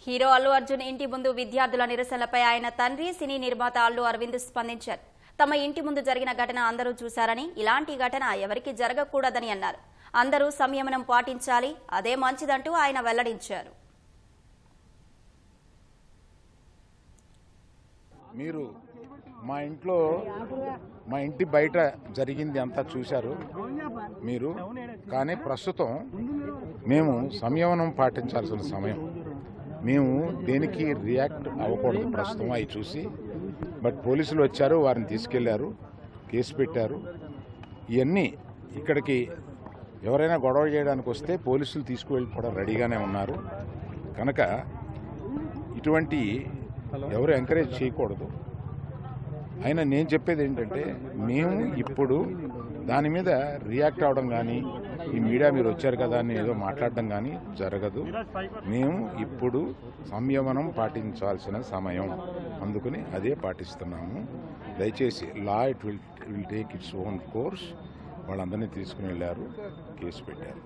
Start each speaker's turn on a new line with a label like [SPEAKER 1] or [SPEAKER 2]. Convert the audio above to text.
[SPEAKER 1] Hero Allu Arjun ఇంటి ముందు విద్యార్థుల నిరసనలపై ఆయన తండ్రి సినీ నిర్మాత అల్లు అరవింద్ స్పందించారు. తమ ఇంటి ముందు జరిగిన ఘటన అందరూ చూశారని, ఇలాంటి ఘటన ఎవరికి జరగకూడదని అన్నారు. అందరూ సంయమనం పాటించాలి, అదే మంచిదంటూ ఆయన వెల్లడించారు.
[SPEAKER 2] మీరు మా ఇంటి బయట జరిగింది అంతా చూశారు మీరు. కానీ ప్రస్తుతం మేము సంయమనం పాటించాల్సిన సమయం. మేము దేనికి రియాక్ట్ అవ్వకూడదు ప్రస్తుతం అవి చూసి. బట్ పోలీసులు వచ్చారు, వారిని తీసుకెళ్లారు, కేసు పెట్టారు. ఇవన్నీ ఇక్కడికి ఎవరైనా గొడవ చేయడానికి వస్తే పోలీసులు తీసుకువెళ్ళిపోవడం రెడీగానే ఉన్నారు. కనుక ఇటువంటి ఎవరు ఎంకరేజ్ చేయకూడదు. అయినా నేను చెప్పేది ఏంటంటే, మేము ఇప్పుడు దాని మీద రియాక్ట్ అవ్వడం కానీ, ఈ మీడియా మీరు వచ్చారు కదా అని ఏదో మాట్లాడడం కానీ జరగదు. మేము ఇప్పుడు సంయమనం పాటించాల్సిన సమయం, అందుకని అదే పాటిస్తున్నాము. దయచేసి law it will take its own course. వాళ్ళందరినీ తీసుకుని వెళ్ళారు, కేసు పెట్టారు.